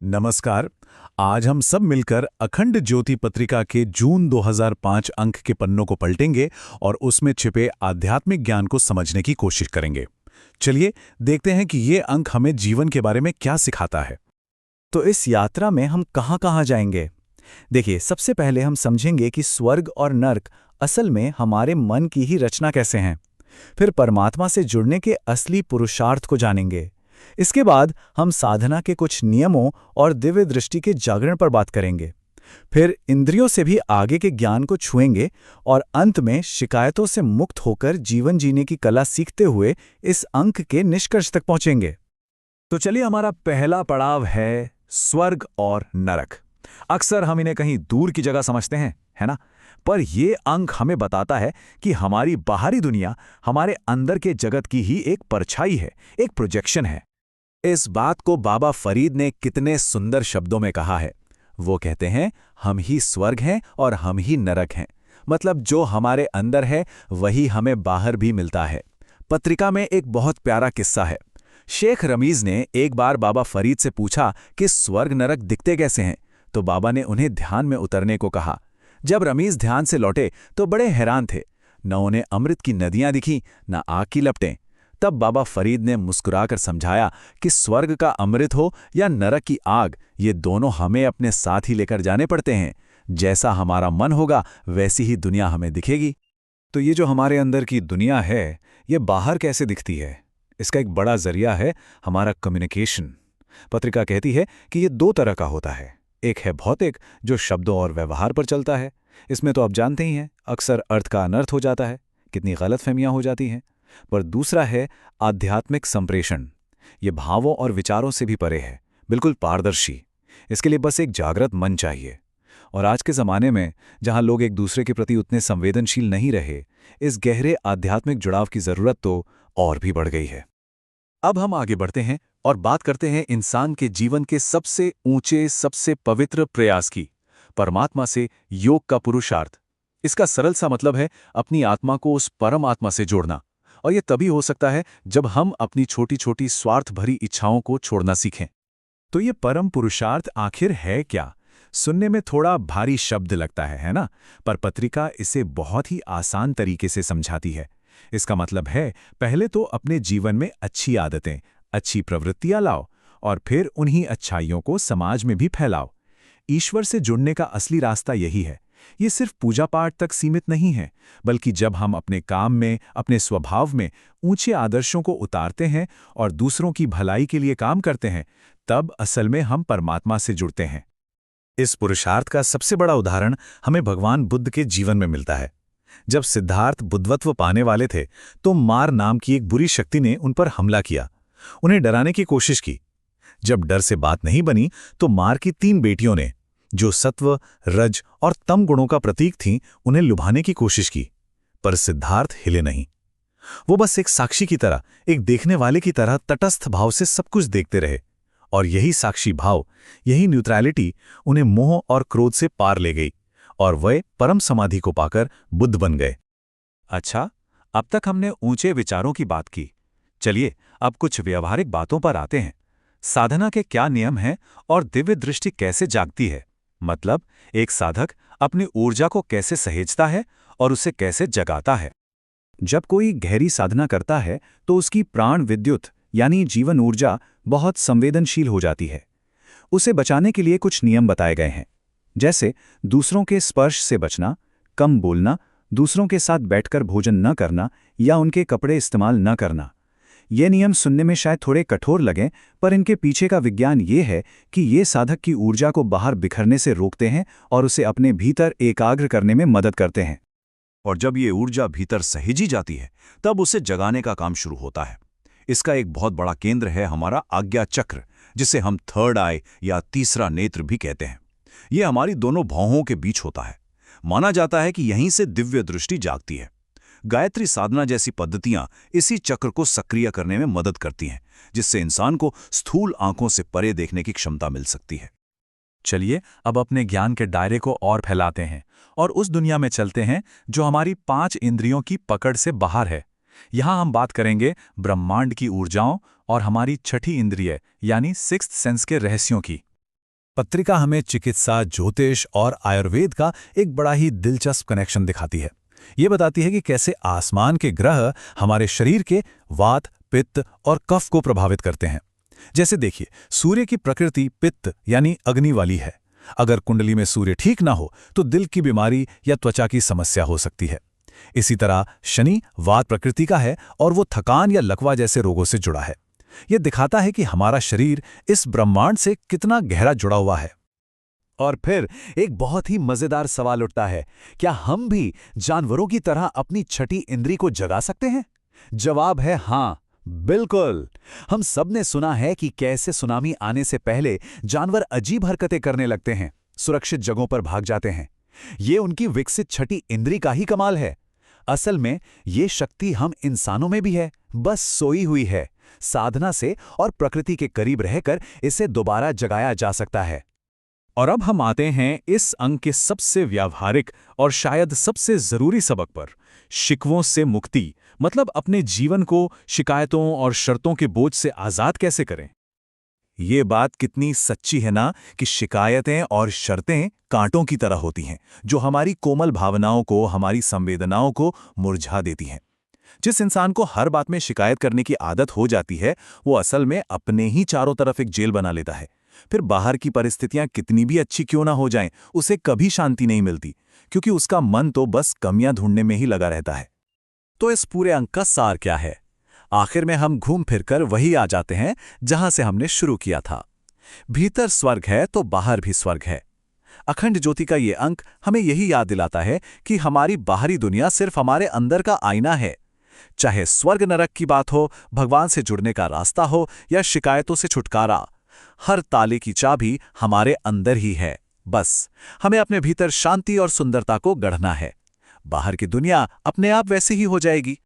नमस्कार। आज हम सब मिलकर अखंड ज्योति पत्रिका के जून 2005 अंक के पन्नों को पलटेंगे और उसमें छिपे आध्यात्मिक ज्ञान को समझने की कोशिश करेंगे। चलिए देखते हैं कि ये अंक हमें जीवन के बारे में क्या सिखाता है। तो इस यात्रा में हम कहाँ-कहाँ जाएंगे? देखिए, सबसे पहले हम समझेंगे कि स्वर्ग और नर्क असल में हमारे मन की ही रचना कैसे हैं। फिर परमात्मा से जुड़ने के असली पुरुषार्थ को जानेंगे। इसके बाद हम साधना के कुछ नियमों और दिव्य दृष्टि के जागरण पर बात करेंगे। फिर इंद्रियों से भी आगे के ज्ञान को छुएंगे और अंत में शिकायतों से मुक्त होकर जीवन जीने की कला सीखते हुए इस अंक के निष्कर्ष तक पहुंचेंगे। तो चलिए, हमारा पहला पड़ाव है स्वर्ग और नरक। अक्सर हम इन्हें कहीं दूर की जगह समझते हैं, है ना? पर ये अंक हमें बताता है कि हमारी बाहरी दुनिया हमारे अंदर के जगत की ही एक परछाई है, एक प्रोजेक्शन है। इस बात को बाबा फरीद ने कितने सुंदर शब्दों में कहा है। वो कहते हैं, हम ही स्वर्ग हैं और हम ही नरक हैं। मतलब जो हमारे अंदर है वही हमें बाहर भी मिलता है। पत्रिका में एक बहुत प्यारा किस्सा है। शेख रमीज ने एक बार बाबा फरीद से पूछा कि स्वर्ग नरक दिखते कैसे हैं, तो बाबा ने उन्हें ध्यान में उतरने को कहा। जब रमीज ध्यान से लौटे तो बड़े हैरान थे। न उन्हें अमृत की नदियां दिखी, न आग की लपटें। तब बाबा फरीद ने मुस्कुराकर समझाया कि स्वर्ग का अमृत हो या नरक की आग, ये दोनों हमें अपने साथ ही लेकर जाने पड़ते हैं। जैसा हमारा मन होगा वैसी ही दुनिया हमें दिखेगी। तो ये जो हमारे अंदर की दुनिया है, ये बाहर कैसे दिखती है? इसका एक बड़ा जरिया है हमारा कम्युनिकेशन। पत्रिका कहती है कि ये दो तरह का होता है। एक है भौतिक, जो शब्दों और व्यवहार पर चलता है। इसमें तो आप जानते ही हैं, अक्सर अर्थ का अनर्थ हो जाता है, कितनी गलतफहमियां हो जाती हैं। पर दूसरा है आध्यात्मिक संप्रेषण। ये भावों और विचारों से भी परे है, बिल्कुल पारदर्शी। इसके लिए बस एक जागृत मन चाहिए। और आज के ज़माने में, जहां लोग एक दूसरे के प्रति उतने संवेदनशील नहीं रहे, इस गहरे आध्यात्मिक जुड़ाव की ज़रूरत तो और भी बढ़ गई है। अब हम आगे बढ़ते हैं और बात करते हैं इंसान के जीवन के सबसे ऊंचे, सबसे पवित्र प्रयास की, परमात्मा से योग का पुरुषार्थ। इसका सरल सा मतलब है अपनी आत्मा को उस परम आत्मा से जोड़ना। और यह तभी हो सकता है जब हम अपनी छोटी छोटी स्वार्थ भरी इच्छाओं को छोड़ना सीखें। तो ये परम पुरुषार्थ आखिर है क्या? सुनने में थोड़ा भारी शब्द लगता है ना? पर पत्रिका इसे बहुत ही आसान तरीके से समझाती है। इसका मतलब है, पहले तो अपने जीवन में अच्छी आदतें, अच्छी प्रवृत्तियां लाओ और फिर उन्हीं अच्छाइयों को समाज में भी फैलाओ। ईश्वर से जुड़ने का असली रास्ता यही है। ये सिर्फ पूजा पाठ तक सीमित नहीं है, बल्कि जब हम अपने काम में, अपने स्वभाव में ऊंचे आदर्शों को उतारते हैं और दूसरों की भलाई के लिए काम करते हैं, तब असल में हम परमात्मा से जुड़ते हैं। इस पुरुषार्थ का सबसे बड़ा उदाहरण हमें भगवान बुद्ध के जीवन में मिलता है। जब सिद्धार्थ बुद्धत्व पाने वाले थे, तो मार नाम की एक बुरी शक्ति ने उन पर हमला किया, उन्हें डराने की कोशिश की। जब डर से बात नहीं बनी, तो मार की 3 बेटियों ने, जो सत्व, रज और तम गुणों का प्रतीक थीं, उन्हें लुभाने की कोशिश की। पर सिद्धार्थ हिले नहीं। वो बस एक साक्षी की तरह, एक देखने वाले की तरह तटस्थ भाव से सब कुछ देखते रहे। और यही साक्षी भाव, यही न्यूट्रलिटी उन्हें मोह और क्रोध से पार ले गई और वे परम समाधि को पाकर बुद्ध बन गए। अच्छा, अब तक हमने ऊंचे विचारों की बात की। चलिए अब कुछ व्यवहारिक बातों पर आते हैं। साधना के क्या नियम हैं और दिव्य दृष्टि कैसे जागती है? मतलब एक साधक अपनी ऊर्जा को कैसे सहेजता है और उसे कैसे जगाता है। जब कोई गहरी साधना करता है तो उसकी प्राण विद्युत यानी जीवन ऊर्जा बहुत संवेदनशील हो जाती है। उसे बचाने के लिए कुछ नियम बताए गए हैं, जैसे दूसरों के स्पर्श से बचना, कम बोलना, दूसरों के साथ बैठकर भोजन न करना या उनके कपड़े इस्तेमाल न करना। ये नियम सुनने में शायद थोड़े कठोर लगें, पर इनके पीछे का विज्ञान ये है कि ये साधक की ऊर्जा को बाहर बिखरने से रोकते हैं और उसे अपने भीतर एकाग्र करने में मदद करते हैं। और जब ये ऊर्जा भीतर सहेजी जाती है, तब उसे जगाने का काम शुरू होता है। इसका एक बहुत बड़ा केंद्र है हमारा आज्ञा चक्र, जिसे हम थर्ड आई या तीसरा नेत्र भी कहते हैं। ये हमारी दोनों भौहों के बीच होता है। माना जाता है कि यहीं से दिव्य दृष्टि जागती है। गायत्री साधना जैसी पद्धतियां इसी चक्र को सक्रिय करने में मदद करती हैं, जिससे इंसान को स्थूल आंखों से परे देखने की क्षमता मिल सकती है। चलिए अब अपने ज्ञान के दायरे को और फैलाते हैं और उस दुनिया में चलते हैं जो हमारी 5 इंद्रियों की पकड़ से बाहर है। यहां हम बात करेंगे ब्रह्मांड की ऊर्जाओं और हमारी छठी इंद्रिय यानी सिक्स्थ सेंस के रहस्यों की। पत्रिका हमें चिकित्सा, ज्योतिष और आयुर्वेद का एक बड़ा ही दिलचस्प कनेक्शन दिखाती है। ये बताती है कि कैसे आसमान के ग्रह हमारे शरीर के वात, पित्त और कफ को प्रभावित करते हैं। जैसे देखिए, सूर्य की प्रकृति पित्त यानी अग्नि वाली है। अगर कुंडली में सूर्य ठीक ना हो तो दिल की बीमारी या त्वचा की समस्या हो सकती है। इसी तरह शनि वात प्रकृति का है और वो थकान या लकवा जैसे रोगों से जुड़ा है। यह दिखाता है कि हमारा शरीर इस ब्रह्मांड से कितना गहरा जुड़ा हुआ है। और फिर एक बहुत ही मजेदार सवाल उठता है, क्या हम भी जानवरों की तरह अपनी छठी इंद्री को जगा सकते हैं? जवाब है हाँ, बिल्कुल। हम सब ने सुना है कि कैसे सुनामी आने से पहले जानवर अजीब हरकतें करने लगते हैं, सुरक्षित जगहों पर भाग जाते हैं। ये उनकी विकसित छठी इंद्री का ही कमाल है। असल में ये शक्ति हम इंसानों में भी है, बस सोई हुई है। साधना से और प्रकृति के करीब रहकर इसे दोबारा जगाया जा सकता है। और अब हम आते हैं इस अंक के सबसे व्यावहारिक और शायद सबसे जरूरी सबक पर, शिकवों से मुक्ति। मतलब अपने जीवन को शिकायतों और शर्तों के बोझ से आजाद कैसे करें। ये बात कितनी सच्ची है ना कि शिकायतें और शर्तें कांटों की तरह होती हैं, जो हमारी कोमल भावनाओं को, हमारी संवेदनाओं को मुरझा देती हैं। जिस इंसान को हर बात में शिकायत करने की आदत हो जाती है, वो असल में अपने ही चारों तरफ एक जेल बना लेता है। फिर बाहर की परिस्थितियां कितनी भी अच्छी क्यों ना हो जाएं, उसे कभी शांति नहीं मिलती, क्योंकि उसका मन तो बस कमियां ढूंढने में ही लगा रहता है। तो इस पूरे अंक का सार क्या है? आखिर में हम घूम फिरकर वही आ जाते हैं जहां से हमने शुरू किया था। भीतर स्वर्ग है तो बाहर भी स्वर्ग है। अखंड ज्योति का ये अंक हमें यही याद दिलाता है कि हमारी बाहरी दुनिया सिर्फ हमारे अंदर का आईना है। चाहे स्वर्ग नरक की बात हो, भगवान से जुड़ने का रास्ता हो या शिकायतों से छुटकारा, हर ताले की चाबी हमारे अंदर ही है। बस हमें अपने भीतर शांति और सुंदरता को गढ़ना है। बाहर की दुनिया अपने आप वैसे ही हो जाएगी।